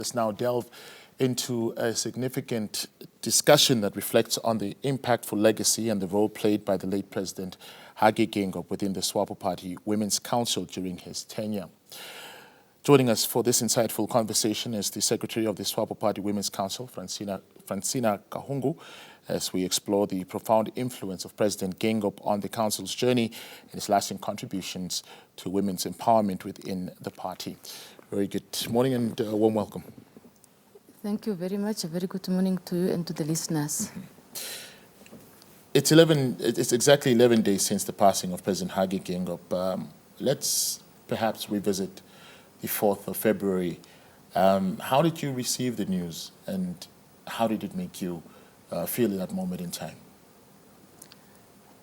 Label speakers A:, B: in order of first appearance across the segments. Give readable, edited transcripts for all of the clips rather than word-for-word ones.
A: Let's now delve into a significant discussion that reflects on the impactful legacy and the role played by the late President Hage Geingob within the Swapo Party Women's Council during his tenure. Joining us for this insightful conversation is the Secretary of the Swapo Party Women's Council, fransina Kahungu, as we explore the profound influence of President Geingob on the Council's journey and his lasting contributions to women's empowerment within the party. Very good morning and warm welcome.
B: Thank you very much. A very good morning to you and to the listeners.
A: It's exactly 11 days since the passing of President Hage Geingob. Let's perhaps revisit the 4th of February. How did you receive the news and how did it make you feel at that moment in time?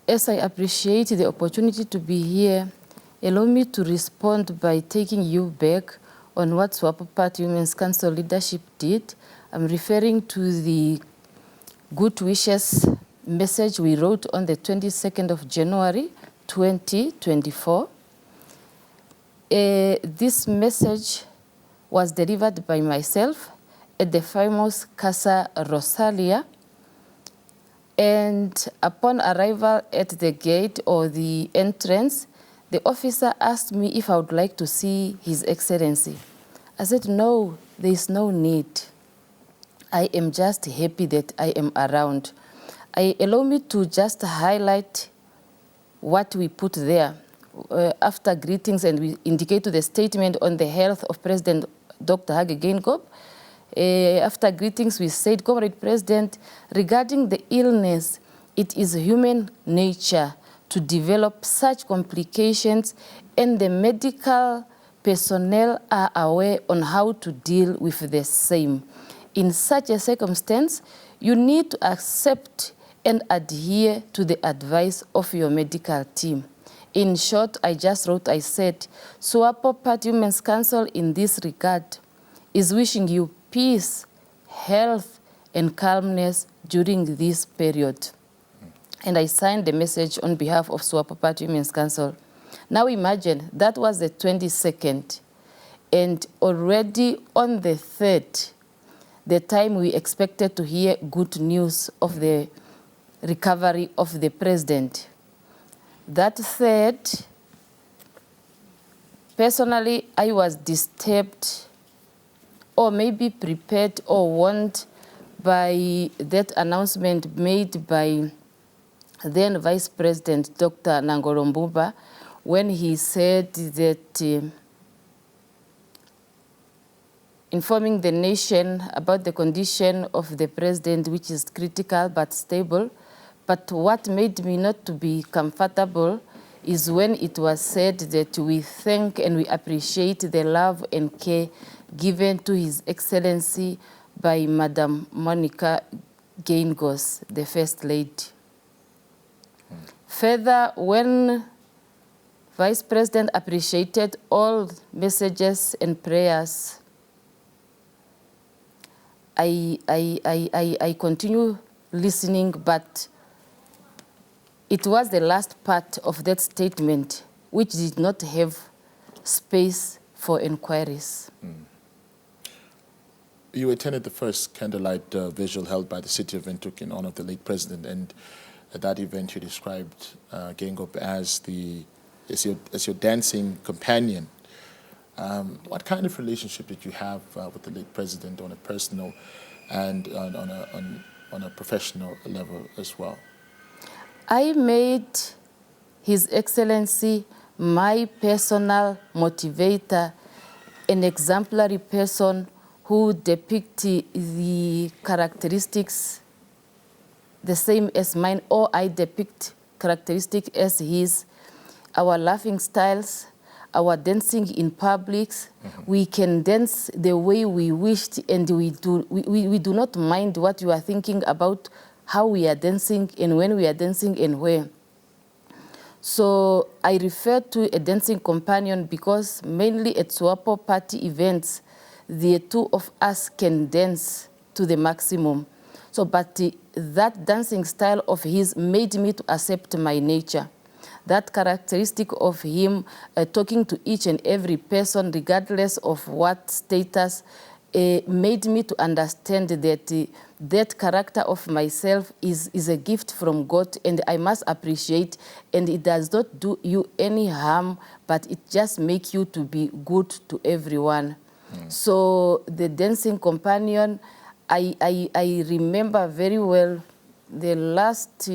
B: As I appreciate the opportunity to be here, allow me to respond by taking you back on what Swapo Party Women's Council leadership did. I'm referring to the good wishes message we wrote on the 22nd of January 2024. This message was delivered by myself at the famous Casa Rosalia, and upon arrival at the gate or the entrance, the officer asked me if I would like to see His Excellency. I said, no, there is no need. I am just happy that I am around. Allow me to just highlight what we put there. After greetings, and we indicate to the statement on the health of President Dr. Hage Geingob. After greetings, we said, Comrade President, regarding the illness, it is human nature to develop such complications, and the medical personnel are aware on how to deal with the same. In such a circumstance, you need to accept and adhere to the advice of your medical team. In short, I just wrote, I said, Swapo Party Women's Council in this regard is wishing you peace, health, and calmness during this period. And I signed the message on behalf of Swapo Party Women's Council. Now imagine, that was the 22nd, and already on the 3rd, the time we expected to hear good news of the recovery of the president. That 3rd, personally, I was disturbed or maybe prepared or warned by that announcement made by then Vice President Dr. Nangolo when he said that informing the nation about the condition of the president, which is critical but stable. But what made me not to be comfortable is when it was said that we thank and we appreciate the love and care given to His Excellency by Madam Monica Geingobs, the First Lady. Further, when Vice President appreciated all messages and prayers, I continue listening, but it was the last part of that statement which did not have space for inquiries.
A: You attended the first candlelight vigil held by the city of Windhoek in honor of the late president, and at that event you described Geingob as your dancing companion. What kind of relationship did you have with the late president on a personal and on a professional level as well?
B: I made His Excellency my personal motivator, an exemplary person who depicts the characteristics the same as mine, or I depict characteristics as his. Our laughing styles, our dancing in public, we can dance the way we wished, and we do not mind what you are thinking about how we are dancing and when we are dancing and where. So I refer to a dancing companion because mainly at Swapo Party events, the two of us can dance to the maximum. So, but that dancing style of his made me to accept my nature. That characteristic of him talking to each and every person, regardless of what status made me to understand that that character of myself is a gift from God, and I must appreciate, and it does not do you any harm, but it just makes you to be good to everyone. So the dancing companion, I remember very well the last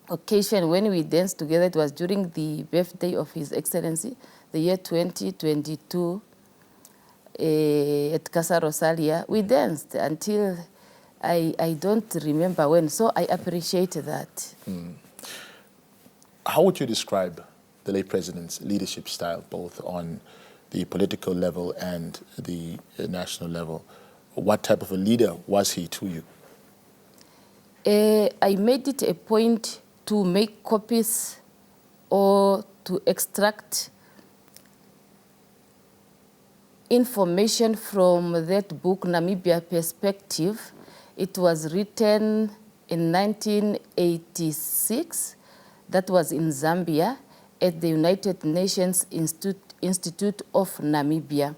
B: occasion when we danced together. It was during the birthday of His Excellency, the year 2022. At Casa Rosalia, we danced until I don't remember when, so I appreciate that.
A: How would you describe the late president's leadership style, both on the political level and the national level? What type of a leader was he to you?
B: I made it a point to make copies or to extract information from that book, Namibia Perspective. It was written in 1986. That was in Zambia at the United Nations Institute of Namibia,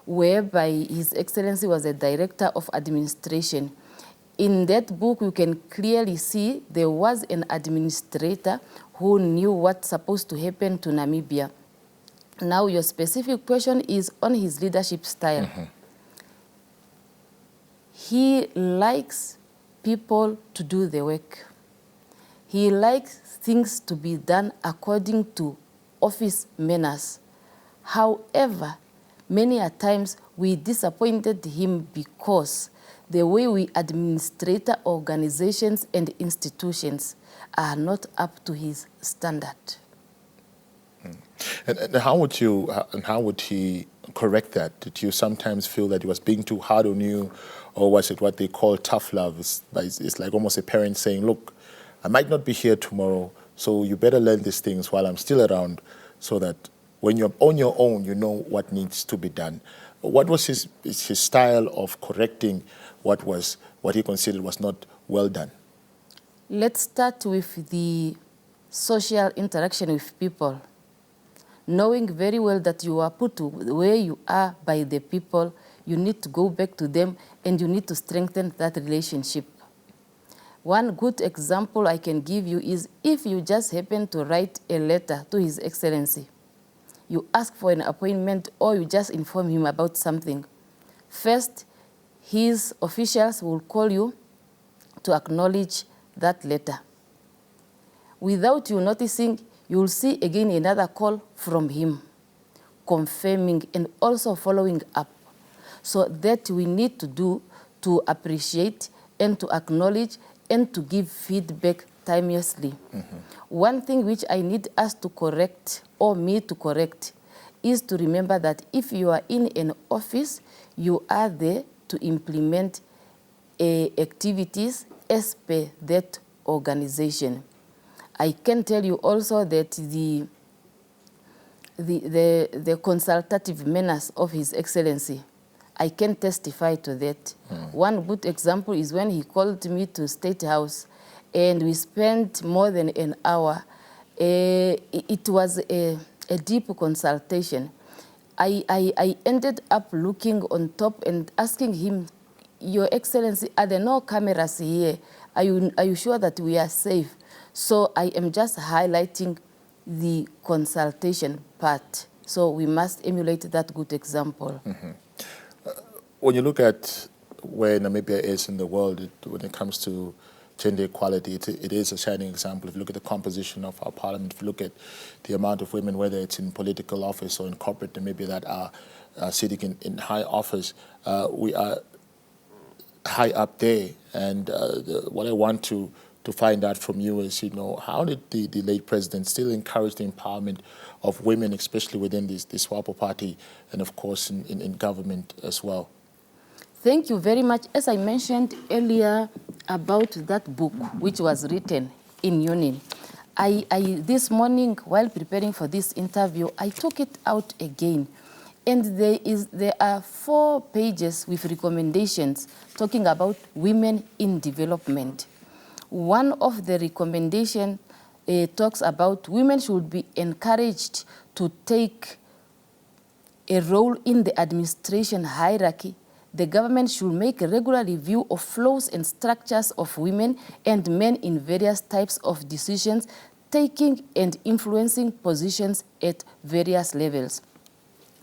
B: whereby His Excellency was a director of administration. In that book, you can clearly see there was an administrator who knew what's supposed to happen to Namibia. Now, your specific question is on his leadership style. He likes people to do the work. He likes things to be done according to office manners. However, many a times we disappointed him because the way we administrate organizations and institutions are not up to his standard.
A: And how would he correct that? Did you sometimes feel that he was being too hard on you, or was it what they call tough love? It's like almost a parent saying, look, I might not be here tomorrow, so you better learn these things while I'm still around, so that when you're on your own, you know what needs to be done. What was his style of correcting what he considered was not well done?
B: Let's start with the social interaction with people. Knowing very well that you are put to where you are by the people, you need to go back to them and you need to strengthen that relationship. One good example I can give you is if you just happen to write a letter to His Excellency, you ask for an appointment or you just inform him about something. First, his officials will call you to acknowledge that letter. Without you noticing, you will see again another call from him, confirming and also following up. So that we need to do to appreciate and to acknowledge and to give feedback timelessly. One thing which I need us to correct, or me to correct, is to remember that if you are in an office, you are there to implement activities as per that organization. I can tell you also that the consultative manners of His Excellency, I can testify to that. One good example is when he called me to State House and we spent more than an hour. It was a deep consultation. I ended up looking on top and asking him, Your Excellency, are there no cameras here? Are you sure that we are safe? So I am just highlighting the consultation part. So we must emulate that good example.
A: When you look at where Namibia is in the world, when it comes to gender equality, it is a shining example. If you look at the composition of our parliament, if you look at the amount of women, whether it's in political office or in corporate Namibia, that are sitting in high office, we are high up there. And what I want to find out from you is, how did the late president still encourage the empowerment of women, especially within the Swapo party and, of course, in government as well?
B: Thank you very much. As I mentioned earlier about that book, which was written in Union, I this morning, while preparing for this interview, I took it out again. And there are 4 pages with recommendations talking about women in development. One of the recommendations talks about women should be encouraged to take a role in the administration hierarchy, the government should make a regular review of flows and structures of women and men in various types of decisions, taking and influencing positions at various levels.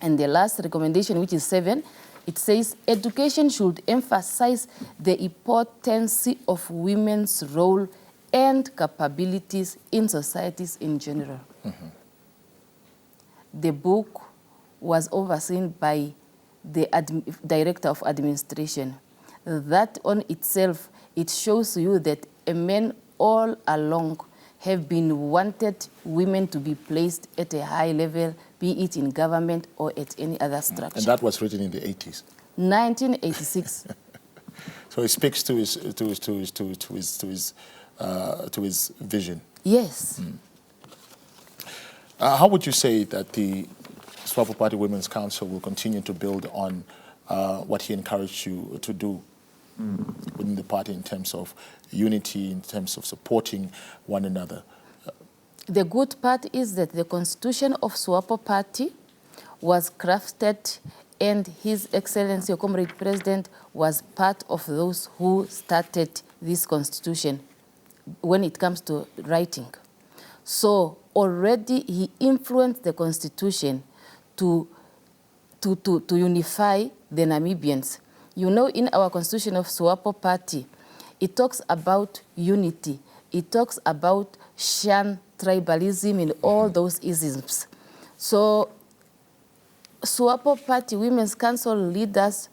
B: And the last recommendation, which is 7, it says education should emphasize the importance of women's role and capabilities in societies in general. Mm-hmm. The book was overseen by the director of administration. That on itself, it shows you that men all along have been wanted women to be placed at a high level, be it in government or at any other structure.
A: And that was written in the 80s?
B: 1986.
A: So it speaks to his vision.
B: Yes.
A: How would you say that the Swapo Party Women's Council will continue to build on what he encouraged you to do within the party in terms of unity, in terms of supporting one another?
B: The good part is that the constitution of Swapo Party was crafted, and His Excellency, your Comrade President, was part of those who started this constitution when it comes to writing. So already he influenced the constitution to unify the Namibians. You know, in our constitution of Swapo Party, it talks about unity. It talks about Shan tribalism and all those isms. So Swapo Party Women's Council leaders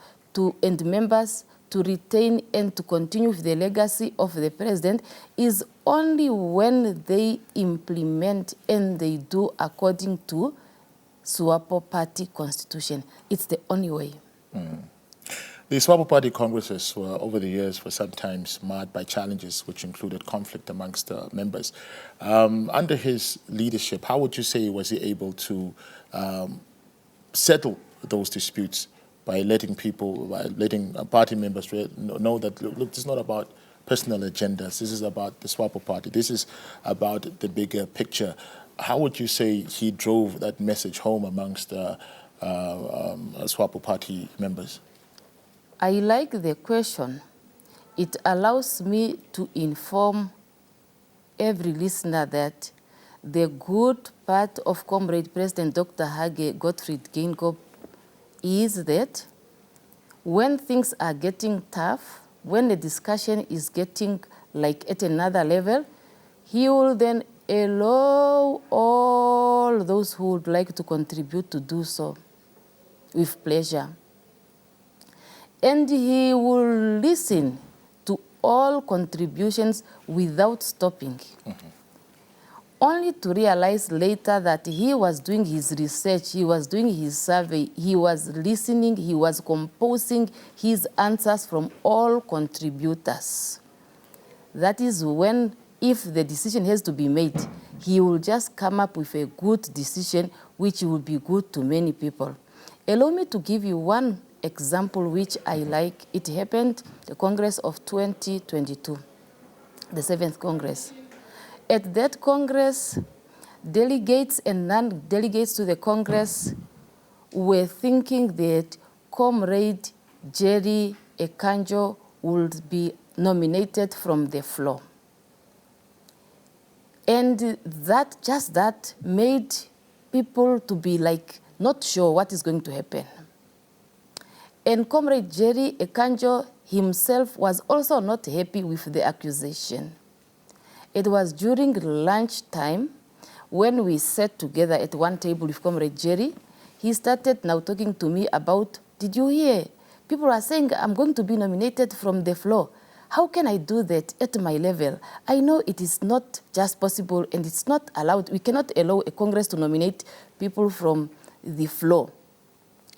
B: and members to retain and to continue with the legacy of the president is only when they implement and they do according to Swapo Party constitution. It's the only way.
A: The Swapo Party congresses were, over the years, were sometimes marred by challenges which included conflict amongst the members. Under his leadership, how would you say was he able to settle those disputes by letting party members know that, look, this is not about personal agendas. This is about the Swapo Party. This is about the bigger picture. How would you say he drove that message home amongst Swapo Party members?
B: I like the question. It allows me to inform every listener that the good part of Comrade President Dr. Hage Geingob is that when things are getting tough, when the discussion is getting like at another level, he will then allow all those who would like to contribute to do so with pleasure. And he will listen to all contributions without stopping. Mm-hmm. Only to realize later that he was doing his research, he was doing his survey, he was listening, he was composing his answers from all contributors. That is when, if the decision has to be made, he will just come up with a good decision which will be good to many people. Allow me to give you one example which I like. It happened the Congress of 2022, the 7th Congress. At that Congress, delegates and non-delegates to the Congress were thinking that Comrade Jerry Ekanjo would be nominated from the floor. And that made people to be like not sure what is going to happen. And Comrade Jerry Ekanjo himself was also not happy with the accusation. It was during lunchtime when we sat together at one table with Comrade Jerry. He started now talking to me about, did you hear? People are saying I'm going to be nominated from the floor. How can I do that at my level? I know it is not just possible and it's not allowed. We cannot allow a Congress to nominate people from the floor.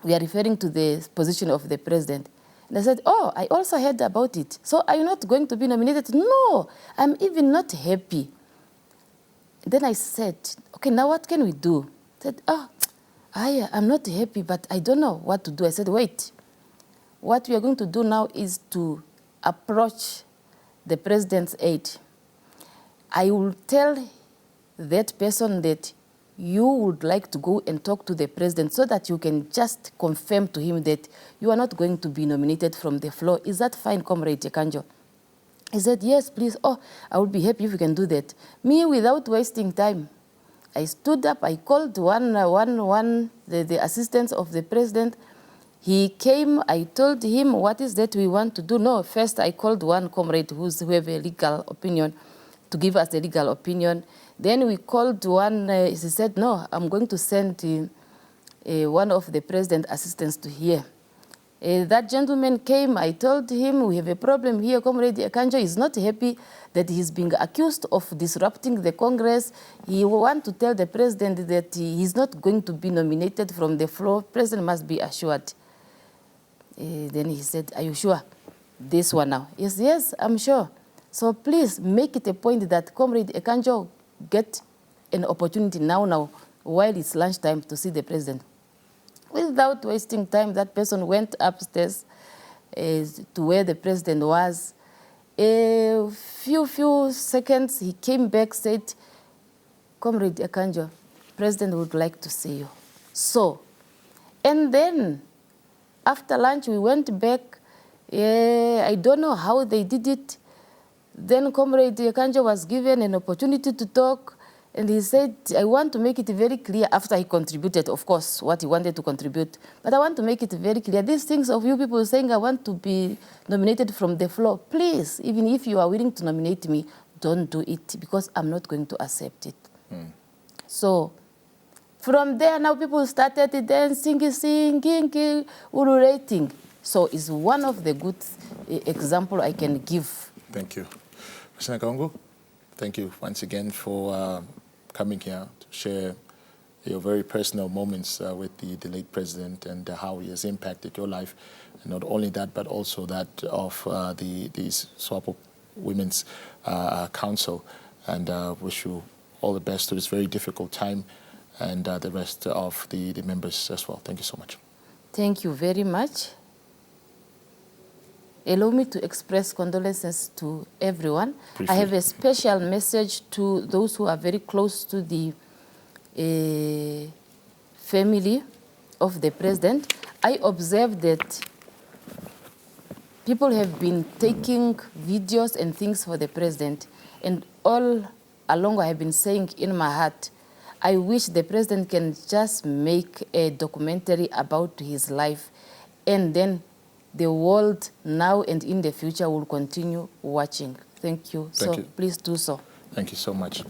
B: We are referring to the position of the president. And I said, oh, I also heard about it. So are you not going to be nominated? No, I'm even not happy. Then I said, okay, now what can we do? I said, I'm not happy, but I don't know what to do. I said, wait. What we are going to do now is to approach the president's aide. I will tell that person that you would like to go and talk to the president so that you can just confirm to him that you are not going to be nominated from the floor. Is that fine, Comrade Kanjo? He said, yes, please. Oh, I would be happy if you can do that. Me, without wasting time, I stood up, I called the assistant of the president. He came, I told him, what is that we want to do? No, first I called one comrade who have a legal opinion to give us the legal opinion. Then we called one, he said, no, I'm going to send one of the president assistants to here. That gentleman came, I told him, we have a problem here. Comrade Kanjo is not happy that he's being accused of disrupting the Congress. He wants to tell the president that he's not going to be nominated from the floor. President must be assured. Then he said, are you sure? This one now. Yes, yes, I'm sure. So please make it a point that Comrade Kanjo get an opportunity now, while it's lunchtime, to see the president. Without wasting time, that person went upstairs to where the president was. A few seconds, he came back, said, Comrade Kanjo, president would like to see you. So, and then after lunch, we went back. I don't know how they did it. Then Comrade Kanjo was given an opportunity to talk. And he said, I want to make it very clear, after he contributed, of course, what he wanted to contribute. But I want to make it very clear. These things of you people saying I want to be nominated from the floor, please, even if you are willing to nominate me, don't do it, because I'm not going to accept it. So from there, now people started dancing, singing, urulating. So it's one of the good examples I can give.
A: Thank you. Mr. Kahungu, thank you once again for coming here to share your very personal moments with the late president and how he has impacted your life. And not only that, but also that of the Swapo Women's Council. And wish you all the best through this very difficult time, and the rest of the members as well. Thank you so much.
B: Thank you very much. Allow me to express condolences to everyone. Briefly. I have a special message to those who are very close to the family of the president. I observed that people have been taking videos and things for the president, and all along I have been saying in my heart, I wish the president can just make a documentary about his life, and then the world now and in the future will continue watching. Thank you. Thank you. Please do so.
A: Thank you so much.